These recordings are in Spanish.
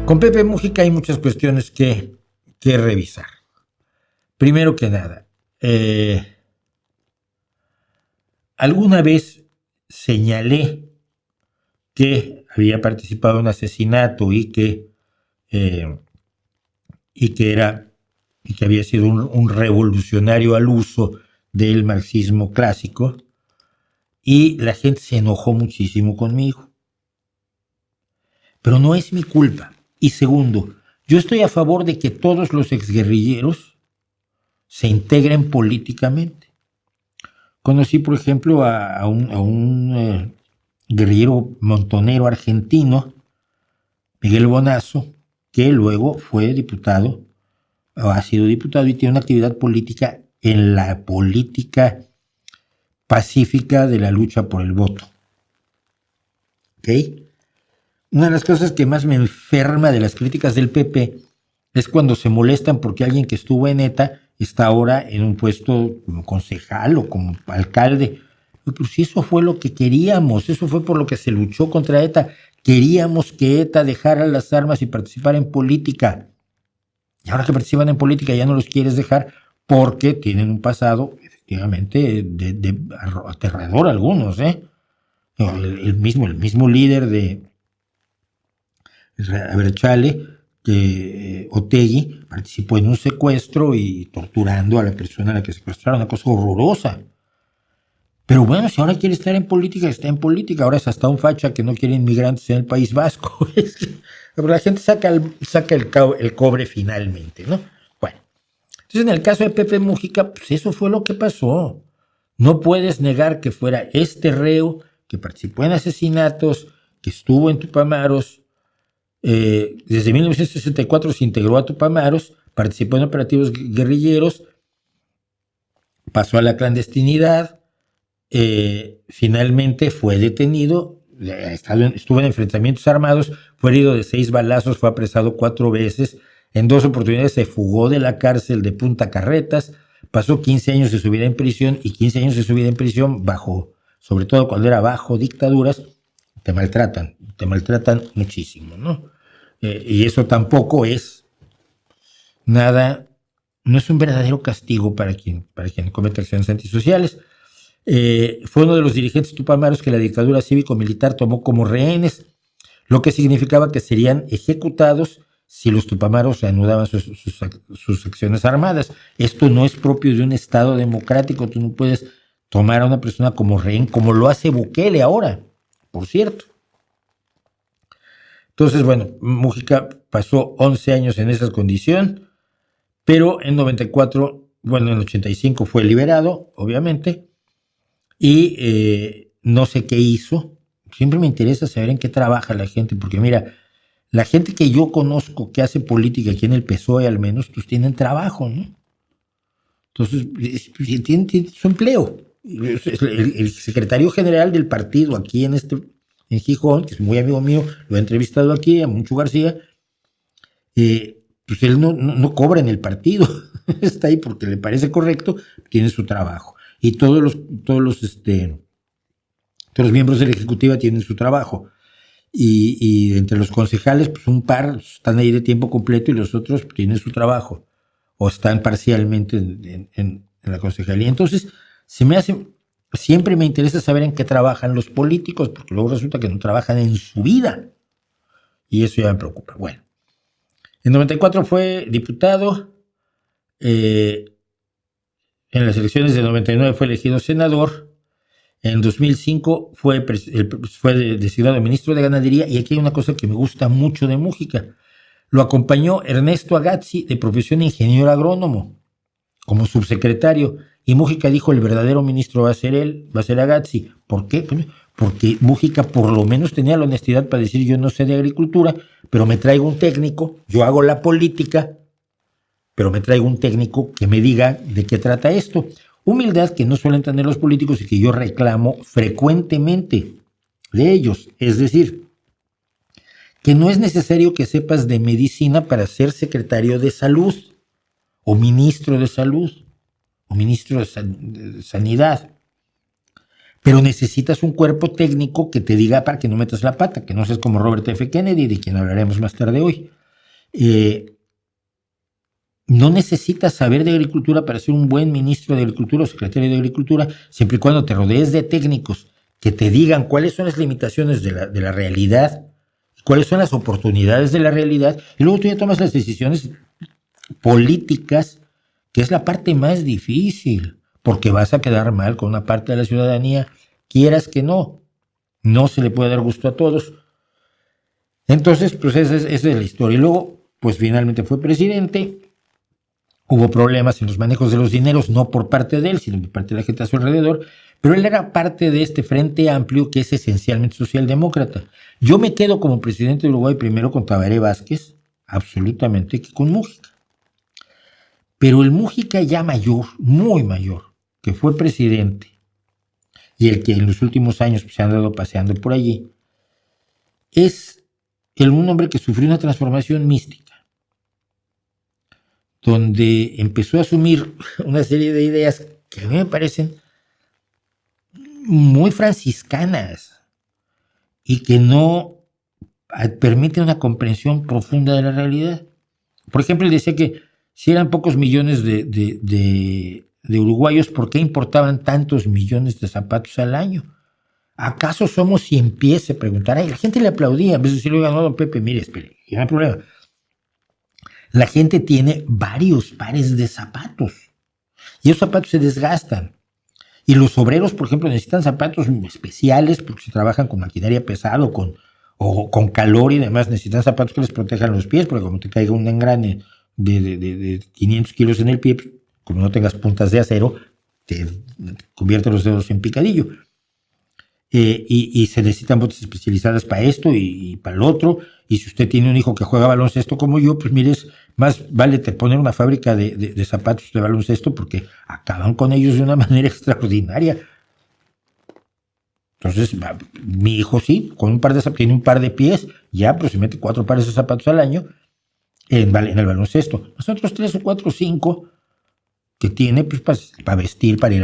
Con Pepe Mújica hay muchas cuestiones que revisar. Primero que nada, alguna vez señalé que había participado en un asesinato y que había sido un revolucionario al uso del marxismo clásico, y la gente se enojó muchísimo conmigo. Pero no es mi culpa. Y segundo, yo estoy a favor de que todos los exguerrilleros se integren políticamente. Conocí, por ejemplo, a un guerrillero montonero argentino, Miguel Bonazo, que luego fue diputado, o ha sido diputado, y tiene una actividad política en la política pacífica de la lucha por el voto. ¿Ok? Una de las cosas que más me enferma de las críticas del PP es cuando se molestan porque alguien que estuvo en ETA está ahora en un puesto como concejal o como alcalde. Pues si eso fue lo que queríamos, eso fue por lo que se luchó contra ETA. Queríamos que ETA dejara las armas y participara en política. Y ahora que participan en política ya no los quieres dejar porque tienen un pasado, efectivamente, de aterrador algunos, ¿eh? El mismo líder de Aberchale, Otegi, participó en un secuestro y torturando a la persona a la que secuestraron, una cosa horrorosa. Pero bueno, si ahora quiere estar en política, está en política. Ahora es hasta un facha que no quiere inmigrantes en el País Vasco. Pero la gente saca el cobre finalmente, ¿no? Bueno, entonces en el caso de Pepe Mújica, pues eso fue lo que pasó. No puedes negar que fuera este reo que participó en asesinatos, que estuvo en Tupamaros. Desde 1964 se integró a Tupamaros, participó en operativos guerrilleros, pasó a la clandestinidad, finalmente fue detenido, estuvo en enfrentamientos armados, fue herido de 6 balazos, fue apresado 4 veces, en 2 oportunidades se fugó de la cárcel de Punta Carretas, pasó 15 años de su vida en prisión, y 15 años de su vida en prisión sobre todo cuando era bajo dictaduras, te maltratan muchísimo, ¿no? Y eso tampoco es nada, no es un verdadero castigo para quien comete acciones antisociales. Fue uno de los dirigentes tupamaros que la dictadura cívico-militar tomó como rehenes, lo que significaba que serían ejecutados si los tupamaros reanudaban sus acciones armadas. Esto no es propio de un Estado democrático. Tú no puedes tomar a una persona como rehén, como lo hace Bukele ahora, por cierto. Entonces, bueno, Mújica pasó 11 años en esa condición, pero en 94, bueno, en 85 fue liberado, obviamente, y no sé qué hizo. Siempre me interesa saber en qué trabaja la gente, porque mira, la gente que yo conozco que hace política aquí en el PSOE al menos, pues tienen trabajo, ¿no? Entonces, tienen su empleo. El secretario general del partido aquí en Gijón, que es muy amigo mío, lo he entrevistado aquí, a Moncho García, pues él no cobra en el partido, está ahí porque le parece correcto, tiene su trabajo. Y todos los miembros de la ejecutiva tienen su trabajo. Y entre los concejales, pues un par están ahí de tiempo completo y los otros tienen su trabajo o están parcialmente en la concejalía. Entonces, siempre me interesa saber en qué trabajan los políticos, porque luego resulta que no trabajan en su vida. Y eso ya me preocupa. Bueno, en 94 fue diputado, en las elecciones de 99 fue elegido senador, en 2005 fue designado ministro de Ganadería, y aquí hay una cosa que me gusta mucho de Mújica. Lo acompañó Ernesto Agazzi, de profesión ingeniero agrónomo, como subsecretario, y Mújica dijo: el verdadero ministro va a ser él, va a ser Agazzi. ¿Por qué? Porque Mújica por lo menos tenía la honestidad para decir: yo no sé de agricultura, pero me traigo un técnico, yo hago la política, pero me traigo un técnico que me diga de qué trata esto. Humildad que no suelen tener los políticos y que yo reclamo frecuentemente de ellos. Es decir, que no es necesario que sepas de medicina para ser secretario de salud, o ministro de salud, o ministro de sanidad. Pero necesitas un cuerpo técnico que te diga para que no metas la pata, que no seas como Robert F. Kennedy, de quien hablaremos más tarde hoy. No necesitas saber de agricultura para ser un buen ministro de Agricultura o secretario de Agricultura, siempre y cuando te rodees de técnicos que te digan cuáles son las limitaciones de la realidad, cuáles son las oportunidades de la realidad, y luego tú ya tomas las decisiones políticas, que es la parte más difícil, porque vas a quedar mal con una parte de la ciudadanía, quieras que no se le puede dar gusto a todos. Entonces, pues esa es la historia. Y luego, pues finalmente fue presidente. Hubo problemas en los manejos de los dineros, no por parte de él, sino por parte de la gente a su alrededor, pero él era parte de este Frente Amplio que es esencialmente socialdemócrata. Yo me quedo como presidente de Uruguay primero con Tabaré Vázquez, absolutamente, que con Mújica. Pero el Mújica ya mayor, muy mayor, que fue presidente, y el que en los últimos años se ha andado paseando por allí, es un hombre que sufrió una transformación mística, donde empezó a asumir una serie de ideas que a mí me parecen muy franciscanas y que no permiten una comprensión profunda de la realidad. Por ejemplo, él decía que si eran pocos millones de uruguayos, ¿por qué importaban tantos millones de zapatos al año? ¿Acaso somos 100 pies? Se preguntara. Y la gente le aplaudía. A veces decirle, no, don Pepe, mire, espere, no hay problema. La gente tiene varios pares de zapatos y esos zapatos se desgastan. Y los obreros, por ejemplo, necesitan zapatos especiales porque se trabajan con maquinaria pesada o con calor y demás. Necesitan zapatos que les protejan los pies, porque como te caiga un engrane de 500 kilos en el pie, pues, como no tengas puntas de acero, te convierte los dedos en picadillo. Y se necesitan botas especializadas para esto y para el otro. Y si usted tiene un hijo que juega baloncesto como yo, pues mire, más vale te poner una fábrica de zapatos de baloncesto porque acaban con ellos de una manera extraordinaria. Entonces, mi hijo sí, con un par de zapatos, tiene un par de pies, ya, pero se mete 4 pares de zapatos al año en el baloncesto. Nosotros 3 o 4 o 5 que tiene pues para vestir, para ir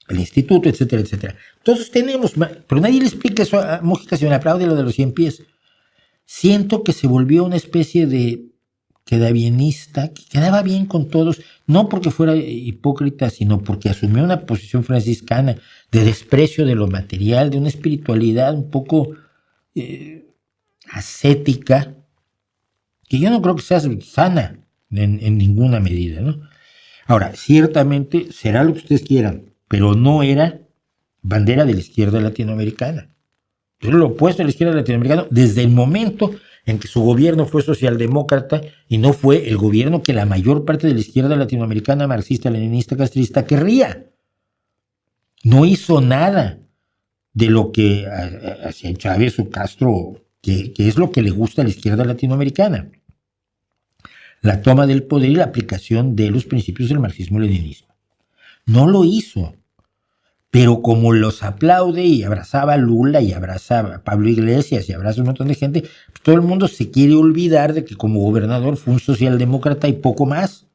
al instituto, etcétera, etcétera. Todos tenemos, pero nadie le explica eso a Mújica, si me aplaude lo de los 100 pies. Siento que se volvió una especie de quedabienista, que quedaba bien con todos, no porque fuera hipócrita, sino porque asumió una posición franciscana de desprecio de lo material, de una espiritualidad un poco ascética, que yo no creo que sea sana en ninguna medida, ¿no? Ahora, ciertamente será lo que ustedes quieran, pero no era bandera de la izquierda latinoamericana. Es lo opuesto a la izquierda latinoamericana desde el momento en que su gobierno fue socialdemócrata y no fue el gobierno que la mayor parte de la izquierda latinoamericana marxista, leninista, castrista querría. No hizo nada de lo que hacía Chávez o Castro, que es lo que le gusta a la izquierda latinoamericana. La toma del poder y la aplicación de los principios del marxismo-leninismo. No lo hizo, pero como los aplaude y abrazaba a Lula y abrazaba a Pablo Iglesias y abraza a un montón de gente, pues todo el mundo se quiere olvidar de que como gobernador fue un socialdemócrata y poco más.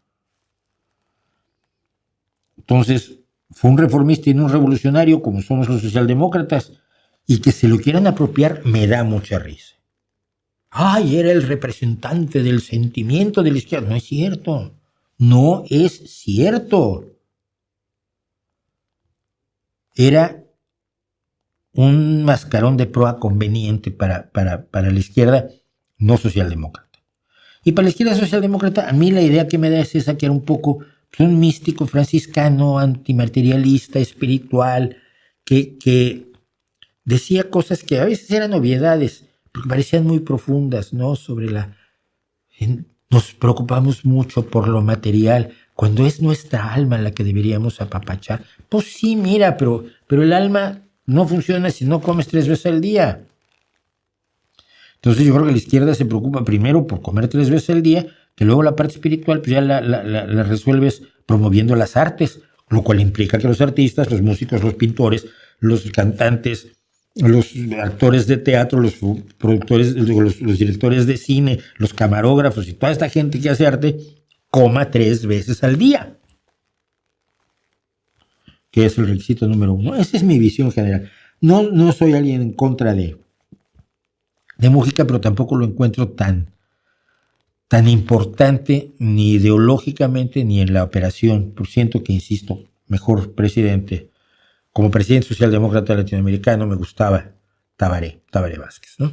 Entonces, fue un reformista y no un revolucionario como somos los socialdemócratas, y que se lo quieran apropiar me da mucha risa. ¡Ay, era el representante del sentimiento de la izquierda! No es cierto. No es cierto. Era un mascarón de proa conveniente para la izquierda no socialdemócrata. Y para la izquierda socialdemócrata, a mí la idea que me da es esa, que era un poco un místico franciscano, antimaterialista, espiritual, que decía cosas que a veces eran obviedades, porque parecían muy profundas, ¿no? Nos preocupamos mucho por lo material, cuando es nuestra alma la que deberíamos apapachar. Pues sí, mira, pero el alma no funciona si no comes 3 veces al día. Entonces yo creo que la izquierda se preocupa primero por comer 3 veces al día, que luego la parte espiritual pues ya la resuelves promoviendo las artes, lo cual implica que los artistas, los músicos, los pintores, los cantantes, los actores de teatro, los productores, los directores de cine, los camarógrafos y toda esta gente que hace arte, coma 3 veces al día, que es el requisito número 1. Esa es mi visión general. No soy alguien en contra de de Mújica, pero tampoco lo encuentro tan importante ni ideológicamente ni en la operación. Por siento que, insisto, mejor presidente, como presidente socialdemócrata latinoamericano, me gustaba Tabaré Vázquez, ¿no?